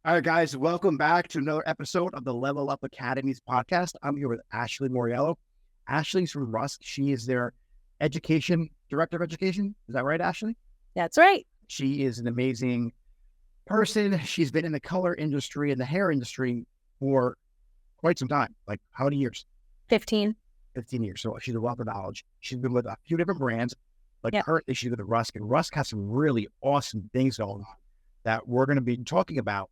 All right, guys, welcome back to another episode of the Level Up Academy's podcast. I'm here with Ashley Mauriello. Ashley's from Rusk. She is their director of education. Is that right, Ashley? That's right. She is an amazing person. She's been in the color industry and the hair industry for quite some time. Like how many years? 15. 15 years. So she's a wealth of knowledge. She's been with a few different brands, but currently she's with Rusk. And Rusk has some really awesome things going on that we're going to be talking about.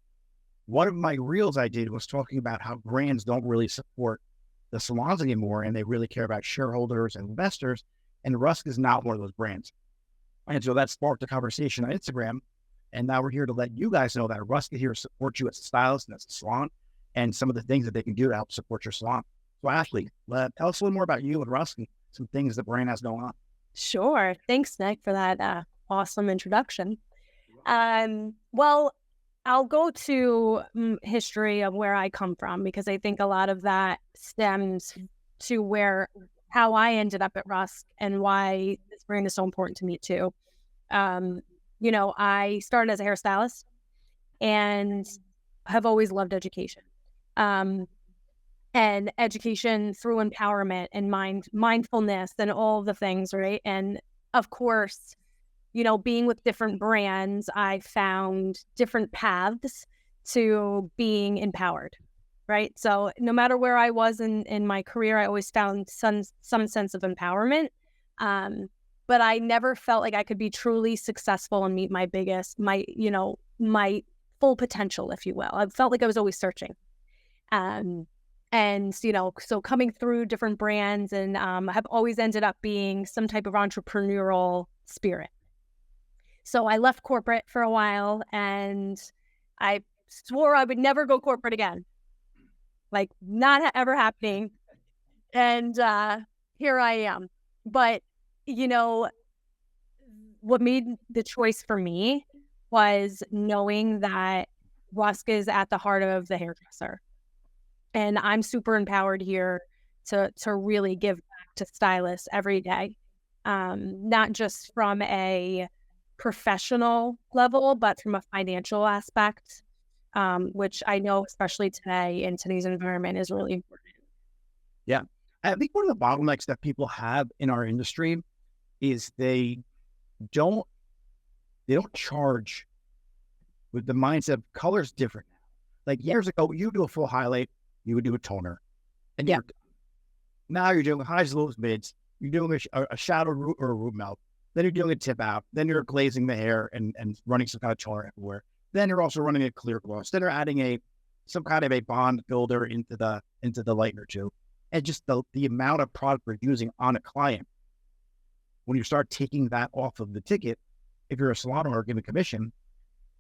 One of my reels I did was talking about how brands don't really support the salons anymore, and they really care about shareholders and investors, and Rusk is not one of those brands. And so that sparked a conversation on Instagram, and now we're here to let you guys know that Rusk is here to support you as a stylist and as a salon, and some of the things that they can do to help support your salon. So Ashley, tell us a little more about you and Rusk and some things the brand has going on. Sure. Thanks, Nick, for that awesome introduction. Well, I'll go to history of where I come from, because I think a lot of that stems to how I ended up at Rusk and why this brand is so important to me too. I started as a hairstylist and have always loved education. And education through empowerment and mindfulness and all the things, right? And of course, being with different brands, I found different paths to being empowered, right? So no matter where I was in my career, I always found some sense of empowerment. But I never felt like I could be truly successful and meet my full potential, if you will. I felt like I was always searching. So coming through different brands and have always ended up being some type of entrepreneurial spirit. So I left corporate for a while and I swore I would never go corporate again. Like not ever happening. And here I am. But, what made the choice for me was knowing that Rusk is at the heart of the hairdresser. And I'm super empowered here to really give back to stylists every day. Not just from a professional level, but from a financial aspect, which I know, especially today in today's environment, is really important. Yeah. I think one of the bottlenecks that people have in our industry is they don't charge with the mindset of color's different now. Like years ago, you do a full highlight, you would do a toner. And now you're doing highs, lows, mids. You're doing a shadow root or a root melt. Then you're doing a tip out. Then you're glazing the hair and running some kind of toner everywhere. Then you're also running a clear gloss. Then you're adding some kind of a bond builder into the lightener too. And just the amount of product we're using on a client. When you start taking that off of the ticket, if you're a salon owner giving commission,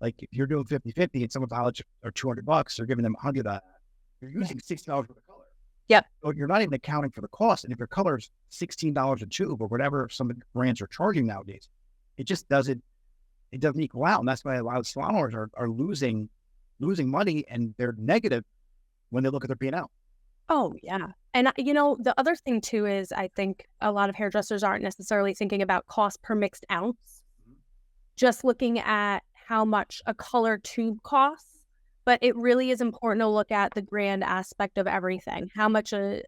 like if you're doing 50-50 and someone's knowledge or $200, they're giving them $100 of that. You're using $60 for the color. Yep. So you're not even accounting for the cost. And if your color is $16 a tube or whatever some brands are charging nowadays, it doesn't equal out. And that's why a lot of salon owners are losing money, and they're negative when they look at their P&L. Oh, yeah. And, the other thing too is I think a lot of hairdressers aren't necessarily thinking about cost per mixed ounce, just looking at how much a color tube costs. But it really is important to look at the grand aspect of everything. How much are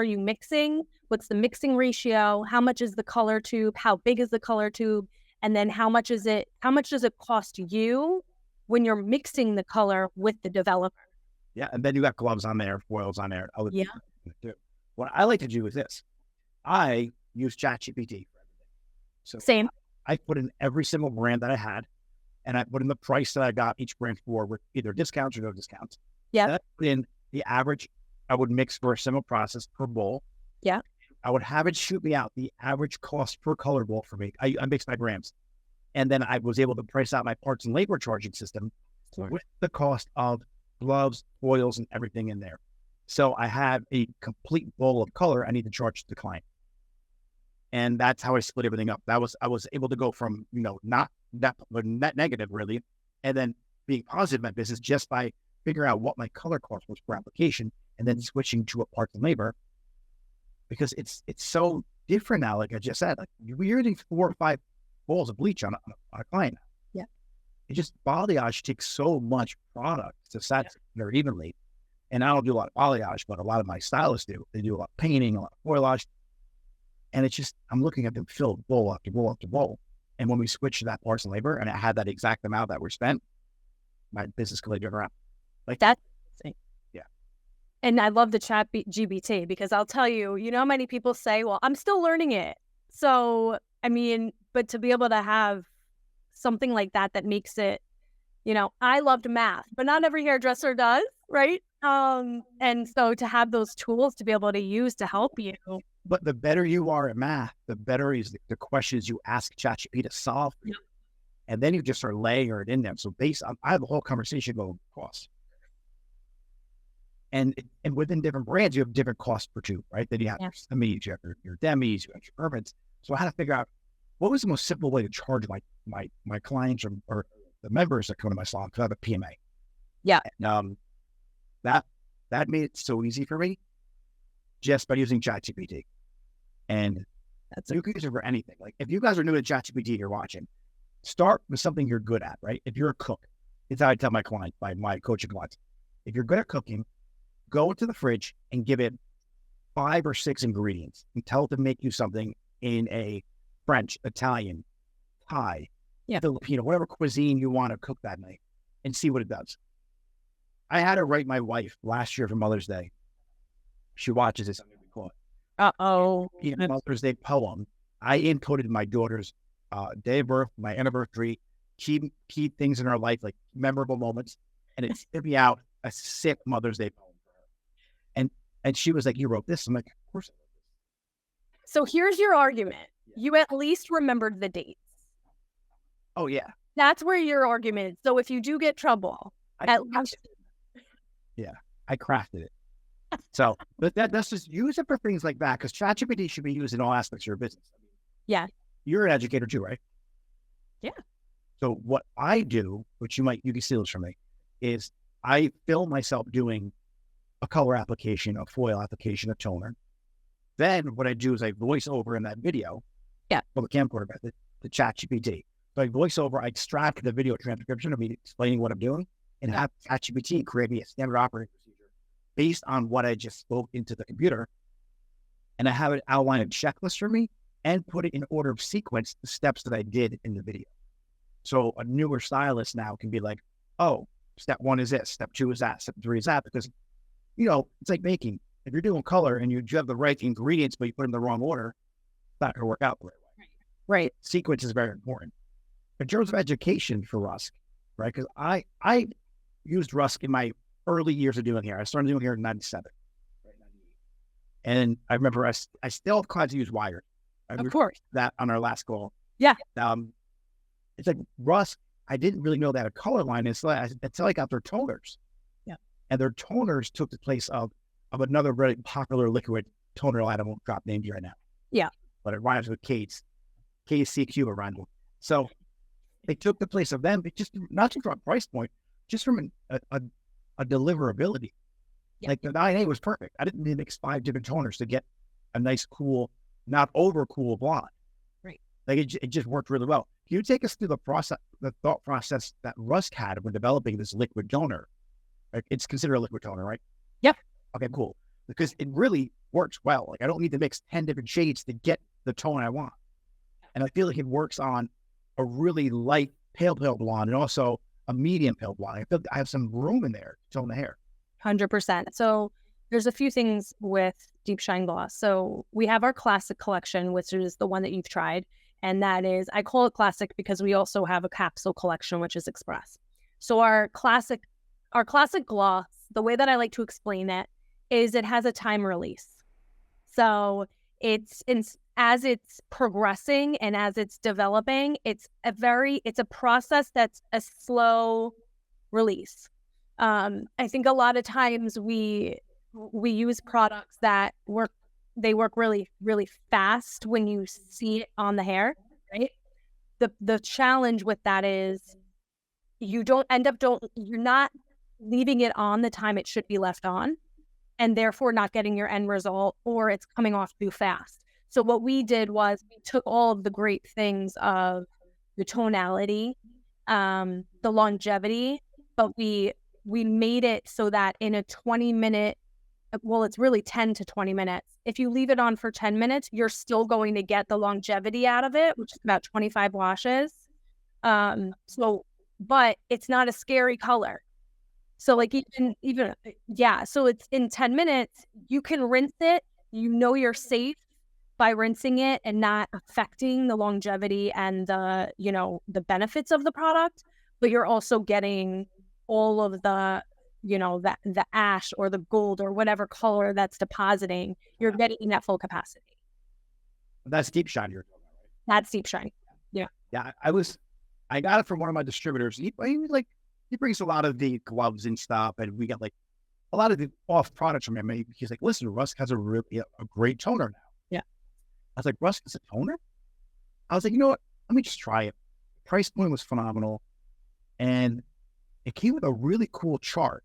you mixing? What's the mixing ratio? How much is the color tube? How big is the color tube? And then how much does it cost you when you're mixing the color with the developer? Yeah, and then you got gloves on there, foils on there. Yeah. What I like to do is this. I use ChatGPT for everything. So same. I put in every single brand that I had, and I put in the price that I got each brand for with either discounts or no discounts. Yeah. Then I put in the average I would mix for a similar process per bowl. Yeah. I would have it shoot me out the average cost per color bowl for me. I mixed my grams. And then I was able to price out my parts and labor charging system with the cost of gloves, foils, and everything in there. So I have a complete bowl of color I need to charge the client. And that's how I split everything up. I was able to go from, not net negative really, and then being positive in my business just by figuring out what my color cost was per application and then switching to a parts and labor, because it's so different now. Like I just said, like we're using 4 or 5 bowls of bleach on a client. Yeah. it just balayage takes so much product to set very evenly. And I don't do a lot of balayage, but a lot of my stylists do. They do a lot of painting, a lot of foilage. And it's just, I'm looking at them fill bowl after bowl after bowl. And when we switched to that parts and labor and I had that exact amount that were spent, my business completely turned around. Like That's yeah. And I love the chat GBT because I'll tell you, you know how many people say, well, I'm still learning it. So, I mean, but to be able to have something like that makes it, you know, I loved math, but not every hairdresser does, right? And so to have those tools to be able to use to help you. But the better you are at math, the better is the questions you ask ChatGPT to solve for you. And then you just start laying it in them. So based on, I have a whole conversation going costs. And within different brands, you have different costs per tube, right? Then you have your semis, you have your demis, you have your urbans. So I had to figure out what was the most simple way to charge my clients or the members that come to my salon because I have a PMA. Yeah. And, that made it so easy for me just by using ChatGPT. And you can use it for anything. Like if you guys are new to ChatGPT and you're watching, start with something you're good at, right? If you're a cook, it's how I tell my client, my coaching clients. If you're good at cooking, go into the fridge and give it 5 or 6 ingredients and tell it to make you something in a French, Italian, Thai, Filipino, whatever cuisine you want to cook that night and see what it does. I had to write my wife last year for Mother's Day. She watches this. Mother's Day poem. I encoded my daughter's day of birth, my anniversary, key things in her life, like memorable moments, and it spit me out a sick Mother's Day poem for her. And she was like, "You wrote this?" I'm like, "Of course I wrote this." So here's your argument. You at least remembered the dates. Oh yeah. That's where your argument is. So if you do get trouble, at least. Yeah, I crafted it. So, but that's just use it for things like that because ChatGPT should be used in all aspects of your business. Yeah. You're an educator too, right? Yeah. So what I do, which you can steal this from me, is I film myself doing a color application, a foil application, a toner. Then what I do is I voice over in that video. Yeah. From the camcorder method, the ChatGPT. So I voice over, I extract the video transcription of me explaining what I'm doing and have ChatGPT create me a standard operating procedure based on what I just spoke into the computer. And I have it outline a checklist for me and put it in order of sequence, the steps that I did in the video. So a newer stylist now can be like, oh, step 1 is this, step 2 is that, step 3 is that, because, you know, it's like baking. If you're doing color and you have the right ingredients, but you put them in the wrong order, it's not going to work out the right way. Right. Sequence is very important. In terms of education for Rusk, right? Because I used Rusk in my early years of doing hair. I started doing hair in 97. Right, 98. And I remember I still have clients to use wire. Of course. That on our last call. Yeah. It's like Rusk, I didn't really know that a color line is until I got their toners. Yeah. And their toners took the place of another very popular liquid toner line. I won't drop names right now. Yeah. But it rhymes with Kate's. KCQ around them. So they took the place of them, but just not just from a price point, just from a deliverability. Yeah. Like the 9A was perfect. I didn't need to mix 5 different toners to get a nice, cool, not over cool blonde. Right. Like it just worked really well. Can you take us through the thought process that Rusk had when developing this liquid toner? Like it's considered a liquid toner, right? Yep. Okay, cool. Because it really works well. Like I don't need to mix 10 different shades to get the tone I want. And I feel like it works on a really light pale blonde and also a medium pale blonde. I feel like I have some room in there to tone the hair. 100%. So there's a few things with Deep Shine Gloss. So we have our classic collection, which is the one that you've tried. And that is, I call it classic because we also have a capsule collection, which is express. So our classic gloss, the way that I like to explain it is it has a time release. So as it's progressing and as it's developing, it's a process that's a slow release. I think a lot of times we use products that work really, really fast when you see it on the hair, right? The challenge with that is you're not leaving it on the time it should be left on, and therefore not getting your end result, or it's coming off too fast. So what we did was we took all of the great things of the tonality, the longevity, but we made it so that in a 20-minute, well, it's really 10 to 20 minutes. If you leave it on for 10 minutes, you're still going to get the longevity out of it, which is about 25 washes. But it's not a scary color. So like so it's in 10 minutes, you can rinse it. You're safe by rinsing it and not affecting the longevity and the benefits of the product, but you're also getting all of the the ash or the gold or whatever color that's depositing, you're getting that full capacity. That's deep shine you're talking about, right? That's deep shine. Yeah. Yeah. I got it from one of my distributors. He brings a lot of the gloves and stuff, and we got like a lot of the off products from him. He's like, listen, Rusk has a great toner now. Yeah. I was like, Rusk is a toner? I was like, you know what? Let me just try it. The price point was phenomenal. And it came with a really cool chart.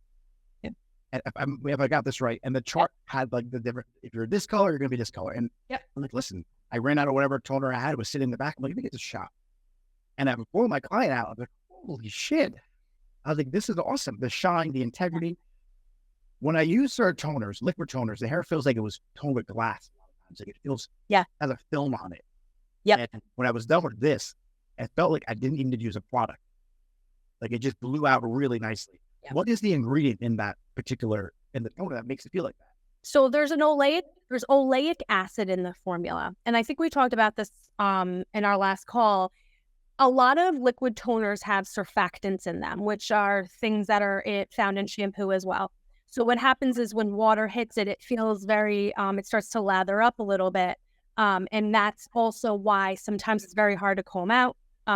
And if I got this right, and the chart had like the different, if you're this color, you're going to be this color. And I'm like, listen, I ran out of whatever toner I had. It was sitting in the back. I'm like, let me get this shot. And I pulled my client out. I was like, holy shit. I was like, this is awesome. The shine, the integrity. When I use certain toners, liquid toners, the hair feels like it was toned with glass. It's like it feels has a film on it. Yeah. And when I was done with this, it felt like I didn't even need to use a product. Like it just blew out really nicely. Yep. What is the ingredient in the toner that makes it feel like that? So there's oleic acid in the formula. And I think we talked about this in our last call. A lot of liquid toners have surfactants in them, which are things that are found in shampoo as well. So what happens is when water hits it, it feels very, it starts to lather up a little bit. And that's also why sometimes it's very hard to comb out.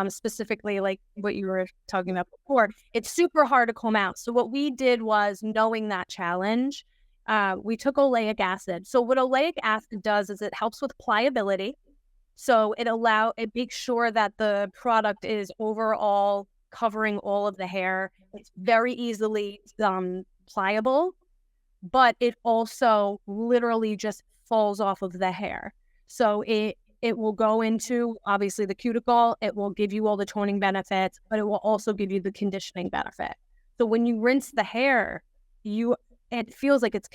Specifically like what you were talking about before, it's super hard to comb out. So what we did was, knowing that challenge, we took oleic acid. So what oleic acid does is it helps with pliability. So it makes sure that the product is overall covering all of the hair. It's very easily pliable, but it also literally just falls off of the hair. So it will go into, obviously, the cuticle. It will give you all the toning benefits, but it will also give you the conditioning benefit. So when you rinse the hair, it feels like it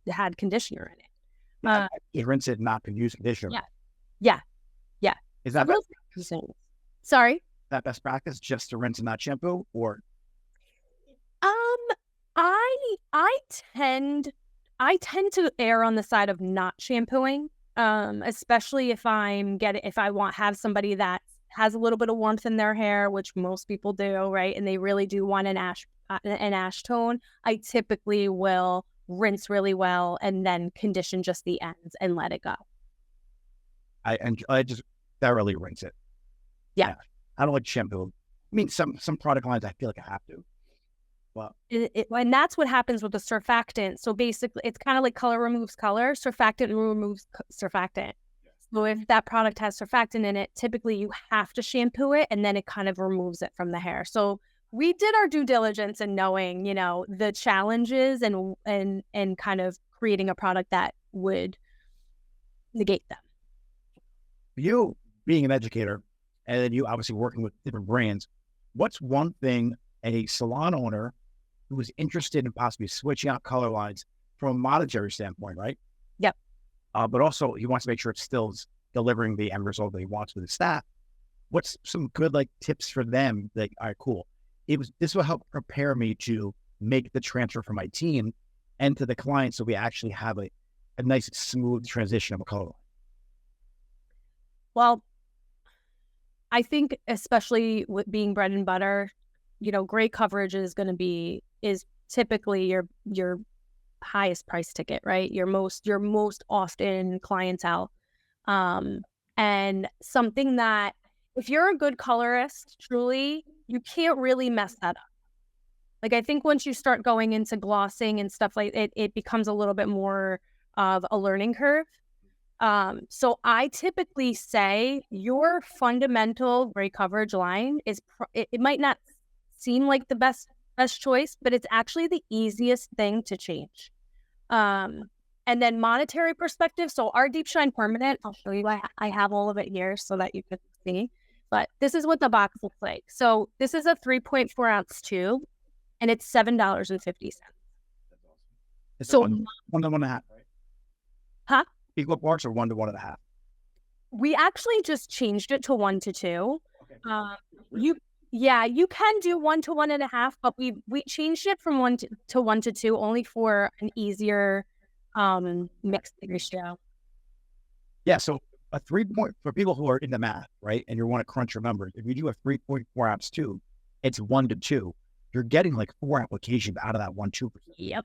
had conditioner in it. You rinse it, not use conditioner. Yeah. Is that Sorry? That best practice, just to rinse and not shampoo, or? I tend to err on the side of not shampooing. Especially if have somebody that has a little bit of warmth in their hair, which most people do, right? And they really do want an ash tone. I typically will rinse really well and then condition just the ends and let it go. I just thoroughly rinse it. Yeah. I don't like shampoo. I mean, some product lines I feel like I have to. Well, and that's what happens with the surfactant. So basically, it's kind of like color removes color. Surfactant removes surfactant. So if that product has surfactant in it, typically you have to shampoo it, and then it kind of removes it from the hair. So we did our due diligence in knowing, the challenges and kind of creating a product that would negate them. You being an educator, and then you obviously working with different brands, what's one thing a salon owner who is interested in possibly switching out color lines from a monetary standpoint, right? Yep. But also he wants to make sure it's still delivering the end result that he wants with his staff. What's some good tips for them? Like, all right, cool. This will help prepare me to make the transfer from my team and to the client, so we actually have a nice smooth transition of a color line. Well, I think especially with being bread and butter, great coverage is typically your highest price ticket, right? Your most often clientele. And something that, if you're a good colorist, truly, you can't really mess that up. Like, I think once you start going into glossing and stuff like it becomes a little bit more of a learning curve. So I typically say your fundamental gray coverage line it might not seem like the best choice, but it's actually the easiest thing to change. And then monetary perspective. So our Deep Shine Permanent, I'll show you. I have all of it here so that you can see. but this is what the box looks like. So this is a 3.4 ounce tube, and it's $7.50. It's So one to 1.5, right? Huh? Equal parts or 1 to 1.5? We actually just changed it to 1 to 2. Okay. You can do 1 to 1.5, but we changed it from 1 to 1 to 2 only for an easier mixed ratio. Yeah, so for people who are into math, right, and you want to crunch your numbers, if you do a 3.4 ounce tube, it's 1 to 2. You're getting like 4 applications out of that 1-2%. Yep.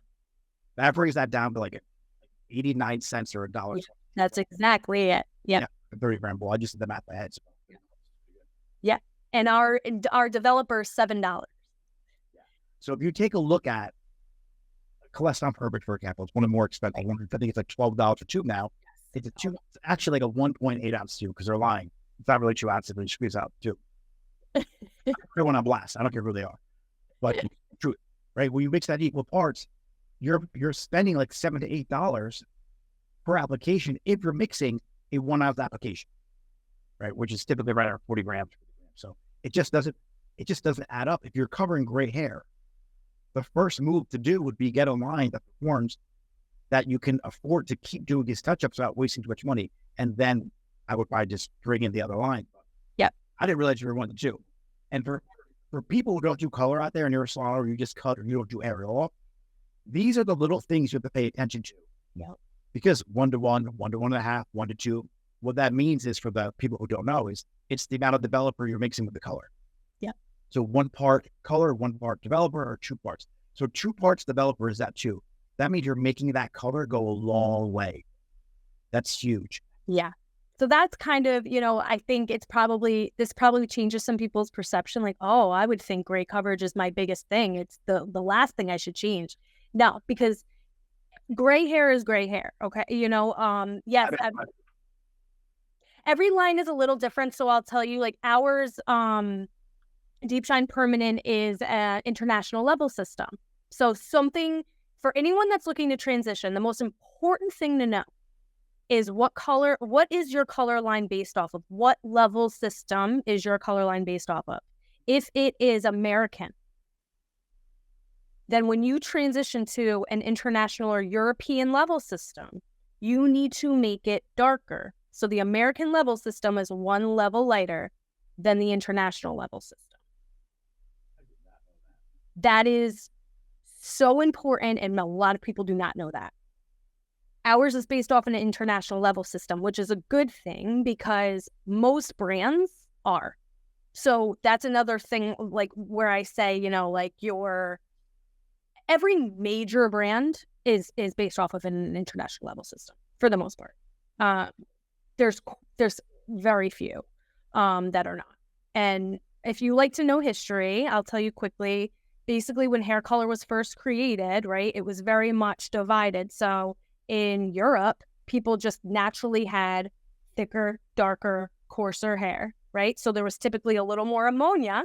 That brings that down to like 89 cents or $1. Yeah, that's exactly it. Yep. Yeah, a 30-gram bowl. I just did the math in my head. So. Yeah. And our developer is $7. Yeah. So if you take a look at Coleston Perfect, for example, it's one of the more expensive ones. I think it's like $12 a tube now. It's actually like a 1.8 ounce tube because they're lying. It's not really 2 ounces when you squeeze out the tube. Everyone on blast. I don't care who they are. But true, right? When you mix that equal parts, you're spending like $7 to $8 per application if you're mixing a 1 ounce application, right? Which is typically right around 40 grams. So it just doesn't add up. If you're covering gray hair, the first move to do would be get a line that performs that you can afford to keep doing these touch-ups without wasting too much money. And then I would probably just bring in the other line. Yep. I didn't realize you were 1 to 2. And for people who don't do color out there and you're a salon or you just cut or you don't do aerial, these are the little things you have to pay attention to. Yep. Because 1 to 1, 1 to 1.5, 1 to 2, what that means is for the people who don't know is it's the amount of developer you're mixing with the color. Yeah. So 1 part color, 1 part developer, or 2 parts. So 2 parts developer is that 2. That means you're making that color go a long way. That's huge. Yeah. So that's kind of, I think this probably changes some people's perception. Like, oh, I would think gray coverage is my biggest thing. It's the last thing I should change. No, because gray hair is gray hair. Okay. Yes. Every line is a little different. So I'll tell you, like ours, Deep Shine Permanent is an international level system. So something for anyone that's looking to transition, the most important thing to know is what is your color line based off of? What level system is your color line based off of? If it is American, then when you transition to an international or European level system, you need to make it darker. So the American level system is 1 level lighter than the international level system. That is so important, and a lot of people do not know that. Ours is based off an international level system, which is a good thing because most brands are. So that's another thing, like where I say, every major brand is based off of an international level system for the most part. There's very few that are not. And if you like to know history, I'll tell you quickly. Basically, when hair color was first created, right, it was very much divided. So in Europe, people just naturally had thicker, darker, coarser hair, right? So there was typically a little more ammonia,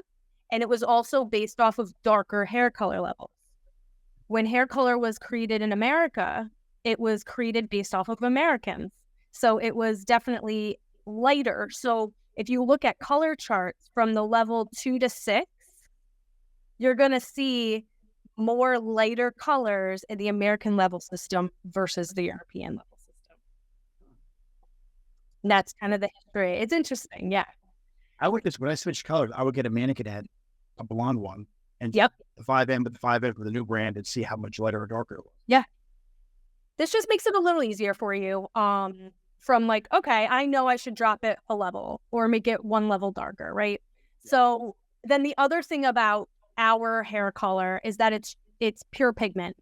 and it was also based off of darker hair color levels. When hair color was created in America, it was created based off of Americans. So it was definitely lighter. So if you look at color charts from the level 2 to 6, you're going to see more lighter colors in the American level system versus the European level system. And that's kind of the history. It's interesting. Yeah. When I switched colors, I would get a mannequin head, a blonde one, and the 5M with the 5M for the new brand and see how much lighter or darker it was. Yeah. This just makes it a little easier for you. From like, okay, I know I should drop it a level or make it 1 level darker, right? Yeah. So then the other thing about our hair color is that it's pure pigment.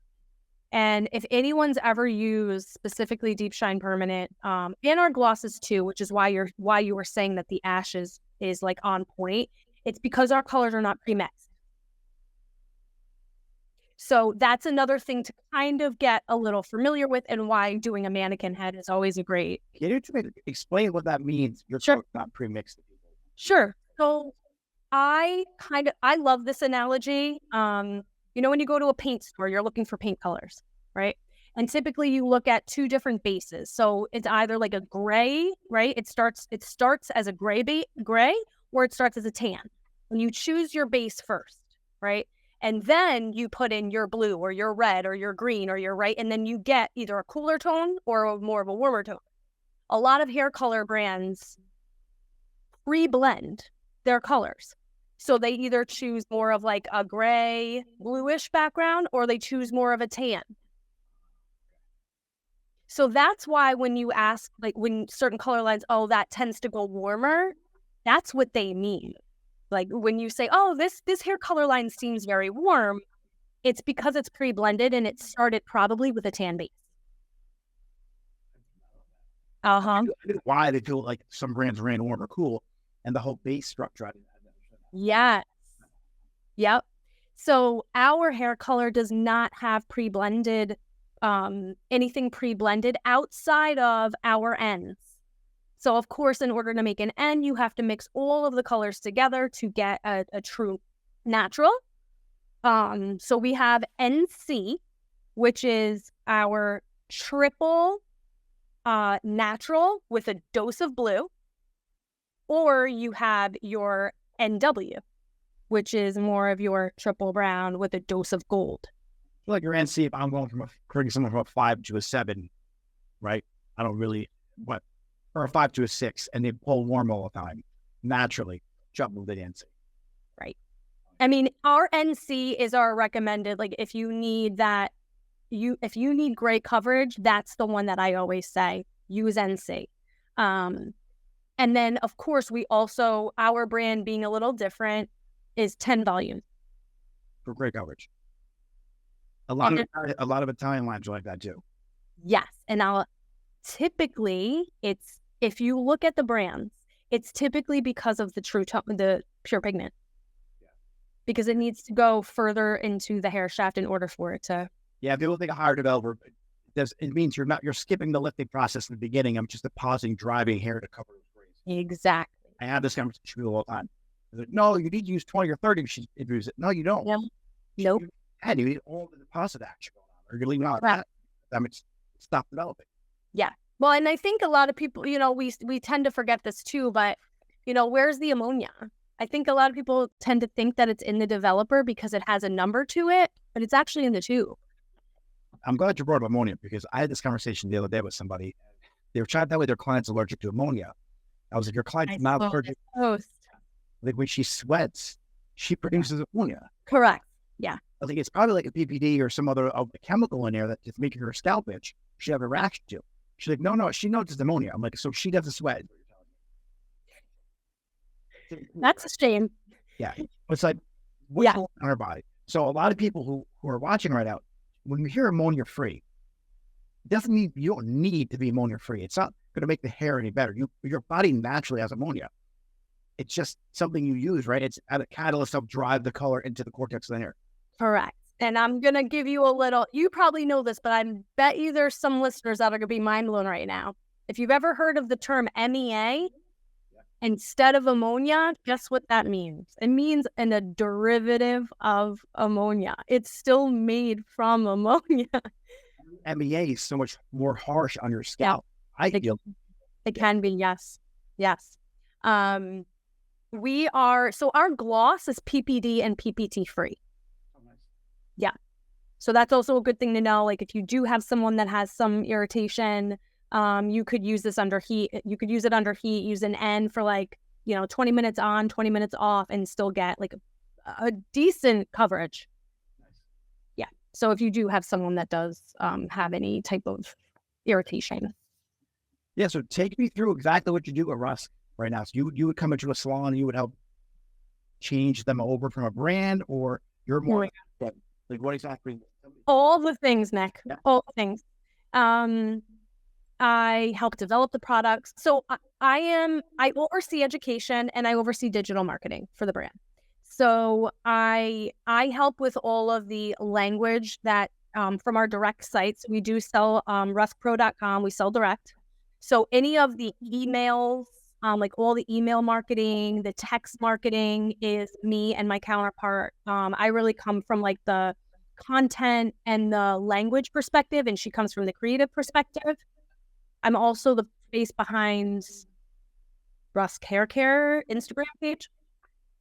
And if anyone's ever used specifically Deep Shine Permanent, and our glosses too, which is why you were saying that the ash is like on point, it's because our colors are not pre-mixed. So that's another thing to kind of get a little familiar with, and why doing a mannequin head is always a great. Can you explain what that means? Your Sure. color's not pre-mixed. Sure. So I love this analogy. When you go to a paint store, you're looking for paint colors, right? And typically you look at 2 different bases. So it's either like a gray, right? It starts as a gray, or it starts as a tan. When you choose your base first, right? And then you put in your blue or your red or your green or your right, and then you get either a cooler tone or more of a warmer tone. A lot of hair color brands pre-blend their colors. So they either choose more of like a gray, bluish background, or they choose more of a tan. So that's why when you ask, like when certain color lines, oh, that tends to go warmer, that's what they mean. Like when you say, oh, this hair color line seems very warm, it's because it's pre-blended and it started probably with a tan base. I get why they feel like some brands ran warm or cool, and the whole base structure. Yes. Yep. So our hair color does not have pre-blended, anything pre-blended outside of our ends. So of course, in order to make an end, you have to mix all of the colors together to get a true natural. So we have NC, which is our triple natural with a dose of blue, or you have your NW, which is more of your triple brown with a dose of gold. I feel like your NC, if I'm going from creating someone from a 5 to a 7, right? I don't really, or a 5 to a 6, and they pull warm all the time. Naturally, jump with the NC. Right. I mean, our NC is our recommended, like if you need that, if you need gray coverage, that's the one that I always say, use NC. And then, of course, we also, our brand being a little different, is 10 volume. For great coverage. A lot of Italian lines are like that too. Yes. And now, typically, it's, if you look at the brands, it's typically because of the true tone, the pure pigment. Yeah. Because it needs to go further into the hair shaft in order for it to. Yeah, if you don't think a higher developer, it means you're skipping the lifting process in the beginning. I'm just depositing driving hair to cover the braids. Exactly. I have this conversation all the time. Like, no, you need to use 20 or 30 if you use it. No, you don't. Yeah. Nope. You need all the deposit action going on, or you're leaving out that. That means stop developing. Yeah. Well, and I think a lot of people, we tend to forget this too, but, where's the ammonia? I think a lot of people tend to think that it's in the developer because it has a number to it, but it's actually in the tube. I'm glad you brought up ammonia, because I had this conversation the other day with somebody. They were trying to tell me their client's allergic to ammonia. I was like, your client's not allergic. Like when she sweats, she produces ammonia. Correct. Yeah. I think it's probably like a PPD or some other chemical in there that's just making her scalp itch. She have a reaction to. She's like, no, she knows it's ammonia. I'm like, so she doesn't sweat. That's a shame. Yeah. It's like, what's going on her body? So a lot of people who are watching right now, when you hear ammonia free, it doesn't mean you don't need to be ammonia free. It's not going to make the hair any better. Your body naturally has ammonia. It's just something you use, right? It's a catalyst to help drive the color into the cortex of the hair. Correct. And I'm going to give you a little, you probably know this, but I bet you there's some listeners that are going to be mind blown right now. If you've ever heard of the term MEA instead of ammonia, guess what that means? It means a derivative of ammonia. It's still made from ammonia. MEA is so much more harsh on your scalp. I feel it can be, yes. Yes. So our gloss is PPD and PPT free. Oh, nice. Yeah. So that's also a good thing to know. Like if you do have someone that has some irritation, you could use this under heat. You could use it under heat, use an N for 20 minutes on, 20 minutes off, and still get like a decent coverage. Nice. Yeah. So if you do have someone that does have any type of irritation. Yeah. So take me through exactly what you do at Rusk right now. So you would come into a salon and you would help change them over from a brand, or you're more like what exactly? All the things, Nick. Yeah. All the things. I help develop the products. So I oversee education and I oversee digital marketing for the brand. So I help with all of the language that from our direct sites. We do sell ruskpro.com. We sell direct. So any of the emails, like all the email marketing, the text marketing is me and my counterpart. I really come from like the content and the language perspective, and she comes from the creative perspective. I'm also the face behind Rusk Hair Care Instagram page.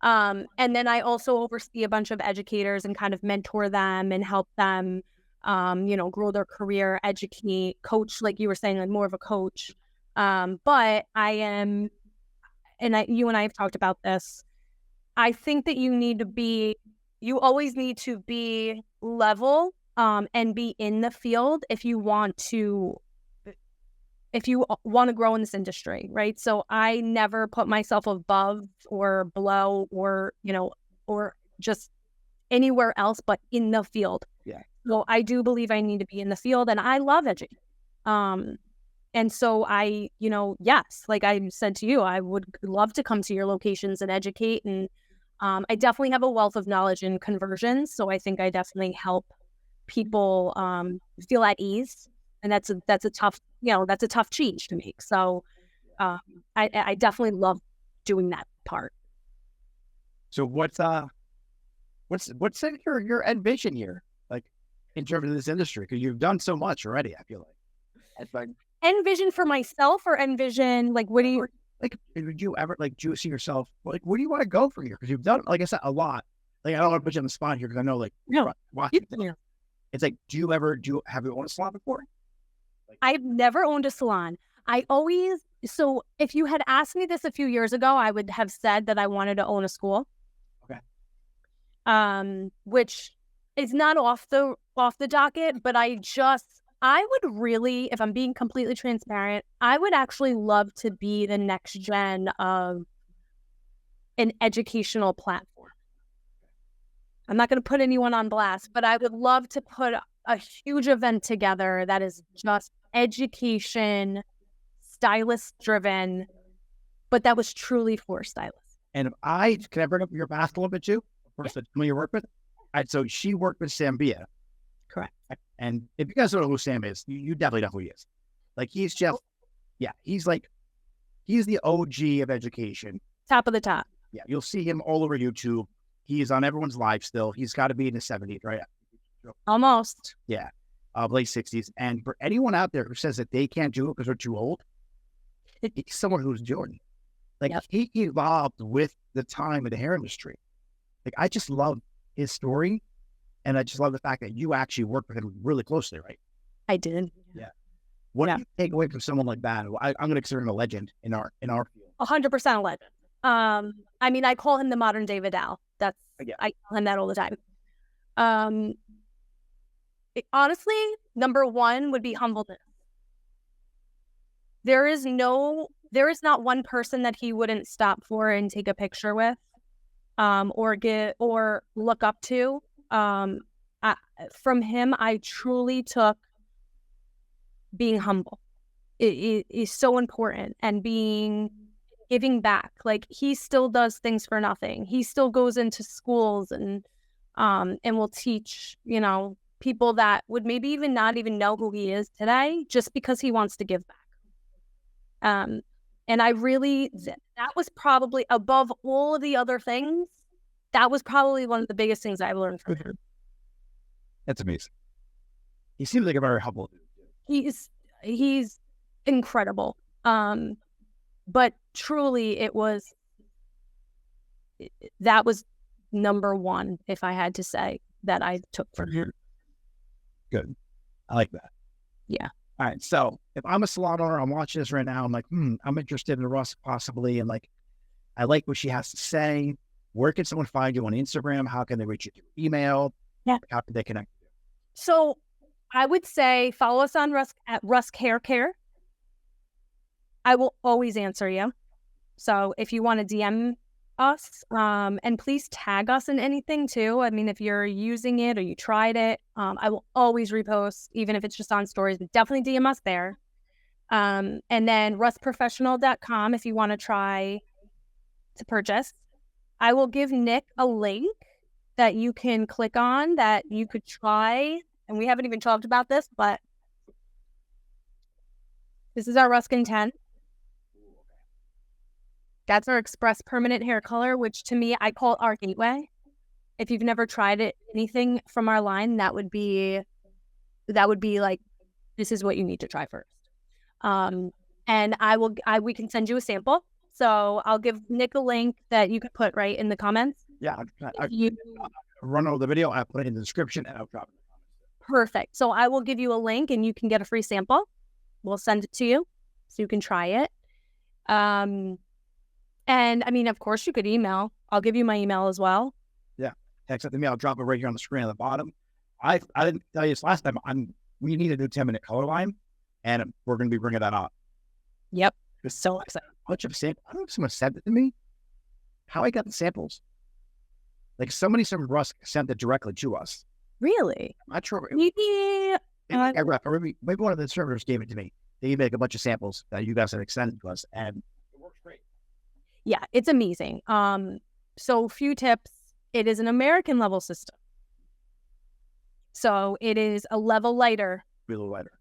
And then I also oversee a bunch of educators and kind of mentor them and help them, grow their career, educate, coach, like you were saying, like more of a coach. But I am, you and I have talked about this. I think that you always need to be level, and be in the field if you want to grow in this industry, right? So I never put myself above or below or just anywhere else but in the field. Yeah. So I do believe I need to be in the field, and I love educating. And so yes, like I said to you, I would love to come to your locations and educate. And I definitely have a wealth of knowledge in conversions. So I think I definitely help people feel at ease. And that's a tough change to make. So I definitely love doing that part. So what's your end vision here, like in terms of this industry? Because you've done so much already. I feel like. It's like end vision for myself, or end vision like what do you like? Would you ever do you see yourself like where do you want to go from here? Because you've done, like I said, a lot. Like I don't want to put you on the spot here because I know watching. It's like, have you owned a salon before? I've never owned a salon. So if you had asked me this a few years ago, I would have said that I wanted to own a school. Okay. Which is not off the docket, but I would really, if I'm being completely transparent, I would actually love to be the next gen of an educational platform. I'm not going to put anyone on blast, but I would love to put a huge event together that is just education, stylist driven, but that was truly for stylists. And can I bring up your past a little bit too? First, who you work with? So she worked with Sambia. Correct. And if you guys don't know who Sam is, you definitely know who he is. Like he's the OG of education. Top of the top. Yeah, you'll see him all over YouTube. He's on everyone's live still. He's got to be in his 70s, right? Almost. Yeah, late 60s. And for anyone out there who says that they can't do it because they're too old, he's someone who's Jordan. Like he evolved with the time of the hair industry. Like I just love his story. And I just love the fact that you actually worked with him really closely, right? I did. Yeah. What do you take away from someone like that? I'm going to consider him a legend in our field. 100% a legend. I mean, I call him the modern day Vidal. I call him that all the time. Honestly, number one would be humbleness. There is not one person that he wouldn't stop for and take a picture with, or look up to. From him, I truly took being humble. It is so important, and giving back. Like he still does things for nothing. He still goes into schools and will teach, people that would maybe even not even know who he is today, just because he wants to give back. And I really, that was probably above all of the other things. That was probably one of the biggest things I learned from him. That's amazing. He seems like a very humble dude. He's incredible. But truly that was number one, if I had to say, that I took from him. Good. I like that. Yeah. All right. So if I'm a salon owner, I'm watching this right now. I'm like, I'm interested in Rusk possibly. And like, I like what she has to say. Where can someone find you on Instagram? How can they reach you through email? Yeah. How can they connect with you? So I would say follow us on Rusk at Rusk Hair Care. I will always answer you. So if you want to DM us, and please tag us in anything too. I mean, if you're using it or you tried it, I will always repost, even if it's just on stories, but definitely DM us there. And then ruskprofessional.com if you want to try to purchase. I will give Nick a link that you can click on that you could try. And we haven't even talked about this, but this is our Rusk in 10. That's our express permanent hair color, which to me, I call our gateway. If you've never tried anything from our line, that would be like, this is what you need to try first. And we can send you a sample. So I'll give Nick a link that you could put right in the comments. Yeah, I run over the video. I put it in the description and I'll drop it in the comments. Perfect. So I will give you a link and you can get a free sample. We'll send it to you so you can try it. And I mean, of course, you could email. I'll give you my email as well. Yeah, text it to me. I'll drop it right here on the screen at the bottom. I didn't tell you this last time. We need a new 10-minute color line, and we're going to be bringing that up. Yep. So excited. A bunch of samples. I don't know if someone sent it to me. How I got the samples? Like somebody from Rusk sent it directly to us. Really? I'm not sure. Maybe. Maybe one of the servers gave it to me. They make a bunch of samples that you guys have extended to us, and it works great. Yeah, it's amazing. So few tips. It is an American level system. So it is a level lighter. Be a little lighter.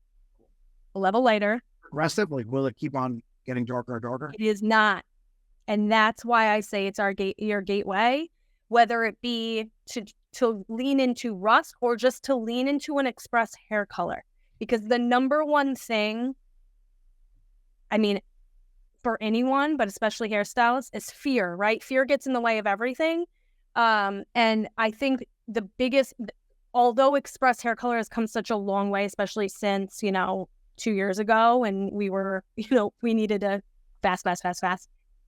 A level lighter. Progressive, like will it keep on getting darker and darker? It is not. And that's why I say it's your gateway, whether it be to lean into Rusk or just to lean into an express hair color. Because the number one thing, I mean, for anyone, but especially hairstylists, is fear, right? Fear gets in the way of everything. And I think the biggest, although express hair color has come such a long way, especially since, 2 years ago, and we were, we needed to fast.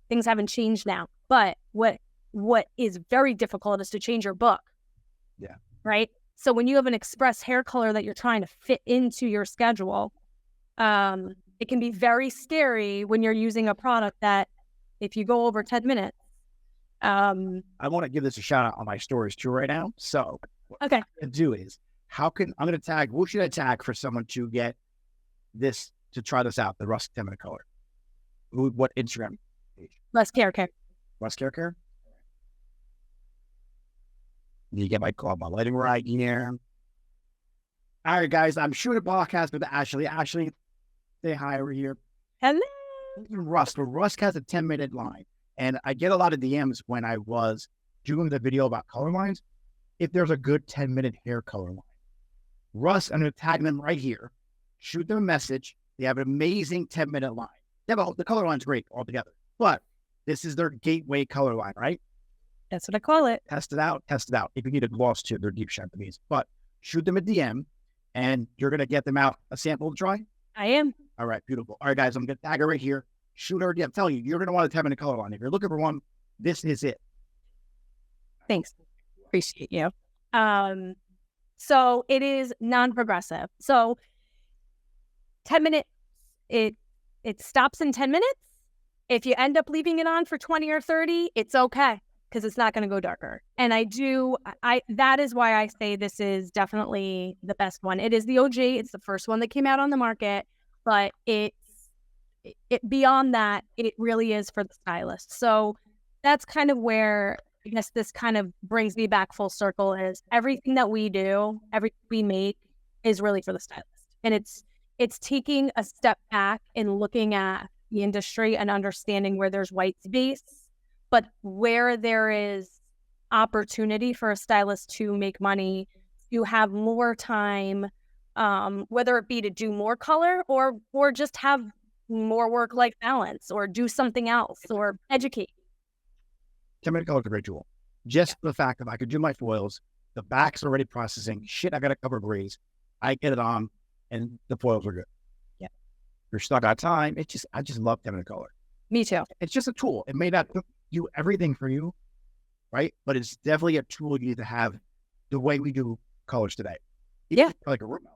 Things haven't changed now. But what is very difficult is to change your book. Yeah. Right? So when you have an express hair color that you're trying to fit into your schedule, it can be very scary when you're using a product that if you go over 10 minutes. I want to give this a shout out on my stories too right now. So what I'm going to do is, I'm going to tag, who should I tag for someone to get this, to try this out, the Rusk 10-minute color? What Instagram page? Rusk Hair. Rusk Hair? You get my lighting right here. All right, guys, I'm shooting a podcast with Ashley. Ashley, say hi over here. Hello. Rusk. Rusk has a 10-minute line. And I get a lot of DMs when I was doing the video about color lines. If there's a good 10-minute hair color line, Rusk, I'm going to tag them right here. Shoot them a message. They have an amazing 10-minute line. The color line's great altogether, but this is their gateway color line, right? That's what I call it. Test it out. If you need a gloss too, they're deep Champagnes. But shoot them a DM, and you're going to get them out a sample to try? I am. All right, beautiful. All right, guys, I'm going to tag her right here. Shoot her a DM. I'm telling you, you're going to want a 10-minute color line. If you're looking for one, this is it. Thanks. Appreciate you. So it is non-progressive. So 10 minutes, it stops in 10 minutes. If you end up leaving it on for 20 or 30, it's okay, because it's not going to go darker. And that is why I say this is definitely the best one. It is the OG. It's the first one that came out on the market, but it beyond that, it really is for the stylist. So that's kind of where I guess this kind of brings me back full circle, is everything that we do, everything we make is really for the stylist. And it's taking a step back and looking at the industry and understanding where there's white space, but where there is opportunity for a stylist to make money, to have more time, whether it be to do more color or just have more work-life balance or do something else or educate. 10-minute color is a great tool. Just the fact that I could do my foils, the back's already processing. Shit, I got to cover grays. I get it on, and the foils are good. Yeah. You're stuck on time. I just love 10-minute color. Me too. It's just a tool. It may not do everything for you, right? But it's definitely a tool you need to have the way we do colors today. Yeah. Like a room.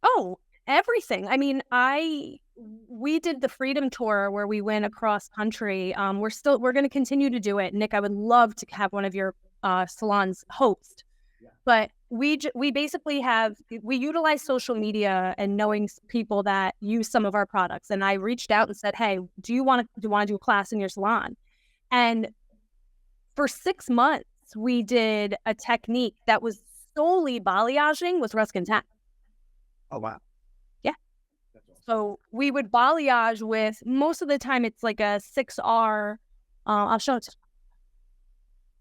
Oh, everything. I mean, we did the Freedom Tour where we went across country. We're going to continue to do it. Nick, I would love to have one of your salons host. Yeah. But we basically we utilize social media and knowing people that use some of our products. And I reached out and said, hey, do you want to do a class in your salon? And for 6 months, we did a technique that was solely balayaging with Rusk and Tap. Oh, wow. Yeah. So we would balayage with, most of the time it's like a 6R. I'll show it to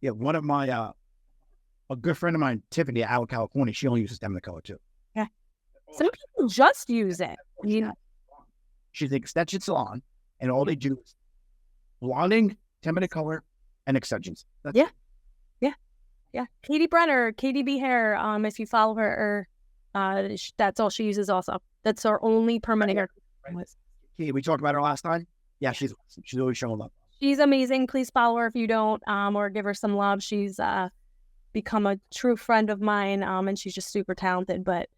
you. Yeah, one of my, a good friend of mine, Tiffany, out of California, she only uses 10-minute color too. Yeah. Some people just use it. She's an extension salon, and all they do is blonding, 10-minute color, and extensions. That's Yeah. Yeah. Katie Brenner, KDB Hair. If you follow her, that's all she uses also. That's her only permanent hair. Okay, we talked about her last time. Yeah, she's awesome. She's always showing up. She's amazing. Please follow her if you don't, or give her some love. She's become a true friend of mine, and she's just super talented. But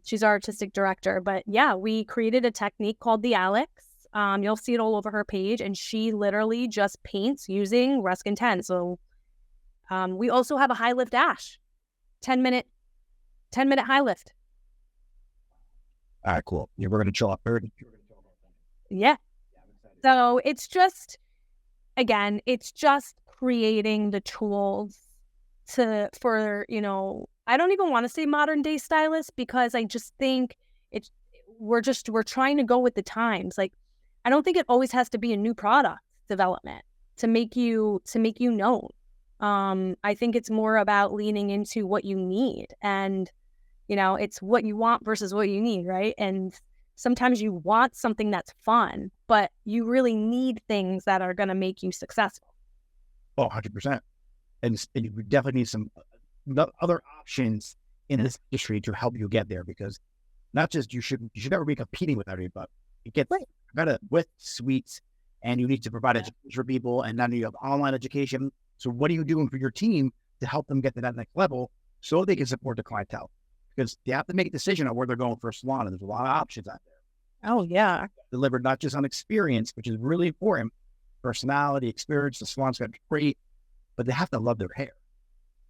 she's our artistic director. But yeah, we created a technique called the Alex. You'll see it all over her page, and she literally just paints using Rusk and 10. So we also have a high lift ash, 10-minute high lift. All right, cool. Yeah, we're gonna chill up. Yeah. So it's just, again, it's just creating the tools for, I don't even want to say modern day stylists, because I just think we're trying to go with the times. Like, I don't think it always has to be a new product development to make you known. I think it's more about leaning into what you need, and, it's what you want versus what you need, right? And sometimes you want something that's fun, but you really need things that are going to make you successful. Oh, 100%. And you definitely need some other options in this industry to help you get there, because not just you should never be competing with everybody, but you get better with suites, and you need to provide education for people, and then you have online education. So what are you doing for your team to help them get to that next level so they can support the clientele? Because they have to make a decision on where they're going for a salon, and there's a lot of options out there. Oh, yeah. Delivered not just on experience, which is really important, personality, experience, the salon's got to be great, but they have to love their hair.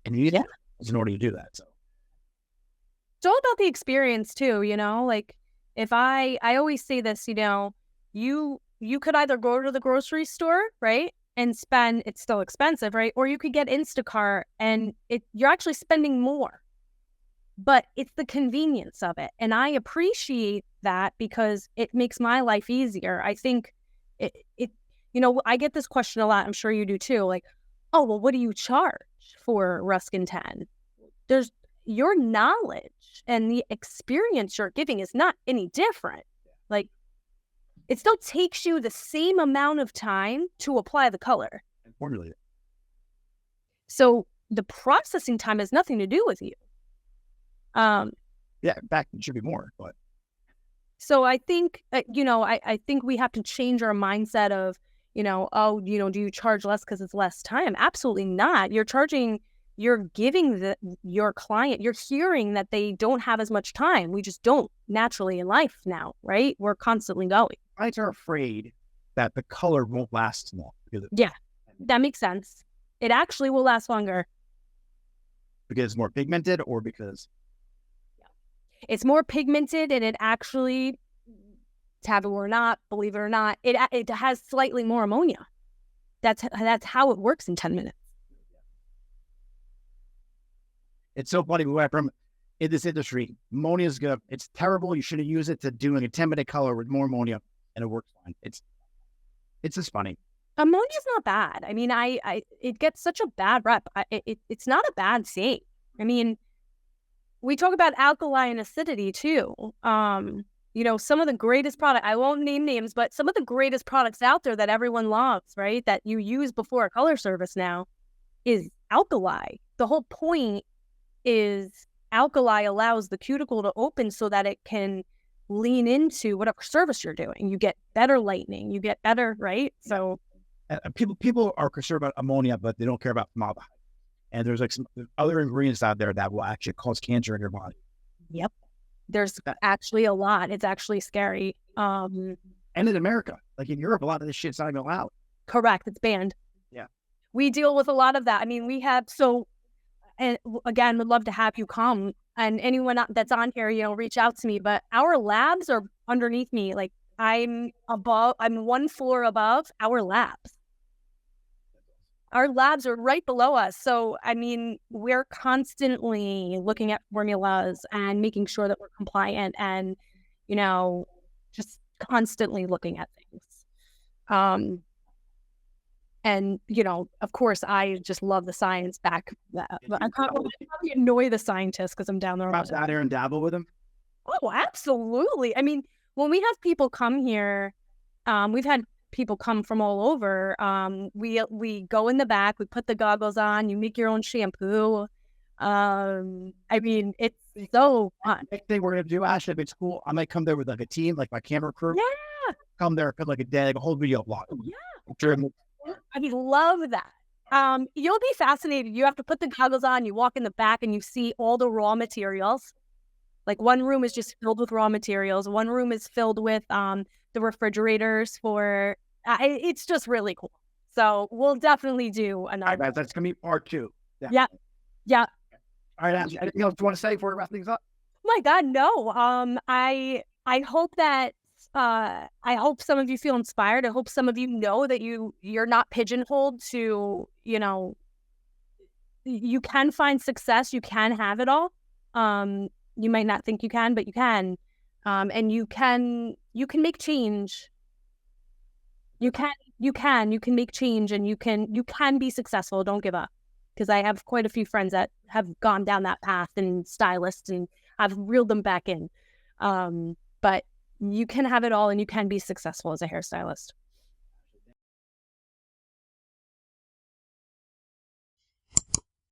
And you need it in order to do that. So it's all about the experience too, like, if I always say this, you could either go to the grocery store, right, and spend, it's still expensive, right? Or you could get Instacart, and you're actually spending more, but it's the convenience of it. And I appreciate that because it makes my life easier. I think I get this question a lot. I'm sure you do too. Like, oh, well, what do you charge for Rusk and 10? There's your knowledge and the experience you're giving is not any different. Like, it still takes you the same amount of time to apply the color and formulate it. So the processing time has nothing to do with you. Yeah, in fact, it should be more, but. So I think, I think we have to change our mindset of, do you charge less because it's less time? Absolutely not. You're giving your client, you're hearing that they don't have as much time. We just don't naturally in life now, right? We're constantly going. Clients are afraid that the color won't last long. Yeah, that makes sense. It actually will last longer. Because it's more pigmented, or because? It's more pigmented, and it actually, taboo or not, believe it or not, it has slightly more ammonia. That's how it works in 10 minutes. It's so funny. We went from in this industry, ammonia is good. It's terrible. You shouldn't use it, to doing a 10-minute color with more ammonia, and it works fine. It's just funny. Ammonia's not bad. I mean, it gets such a bad rep. It's not a bad thing. I mean, we talk about alkali and acidity too. Some of the greatest product, I won't name names, but some of the greatest products out there that everyone loves, right, that you use before a color service now, is alkali. The whole point is alkali allows the cuticle to open so that it can lean into whatever service you're doing. You get better lightening, you get better, right? So people are concerned about ammonia, but they don't care about formaldehyde. And there's like some other ingredients out there that will actually cause cancer in your body. Yep. There's actually a lot. It's actually scary. And in America, like in Europe, a lot of this shit's not even allowed. Correct. It's banned. Yeah. We deal with a lot of that. I mean, and again, would love to have you come, and anyone that's on here, reach out to me. But our labs are underneath me. Like, I'm 1 floor above our labs. Our labs are right below us. So, I mean, we're constantly looking at formulas and making sure that we're compliant and, just constantly looking at things. And, of course, I just love the science back. I probably annoy the scientists because I'm down there. Perhaps out there and dabble with them? Oh, absolutely. I mean, when we have people come here, we've had people come from all over. We go in the back, we put the goggles on, you make your own shampoo. I mean, it's so fun. Next thing we're gonna do, Ashley, if it's cool, I might come there with like a team, like my camera crew. Yeah. Come there for like a day, like a whole video blog. Yeah. I mean, love that. You'll be fascinated. You have to put the goggles on, you walk in the back and you see all the raw materials. Like one room is just filled with raw materials. One room is filled with the refrigerators for, it's just really cool. So we'll definitly do another. All right, that's going to be part 2. Yeah. Yeah. All right, Ashley, anything else you want to say before we wrap things up? My God, no. I hope that, I hope some of you feel inspired. I hope some of you know that you're not pigeonholed to, you can find success. You can have it all. You might not think you can, but you can. And you can make change. You can make change, and you can be successful. Don't give up. Because I have quite a few friends that have gone down that path and stylists, and I've reeled them back in. But you can have it all, and you can be successful as a hairstylist.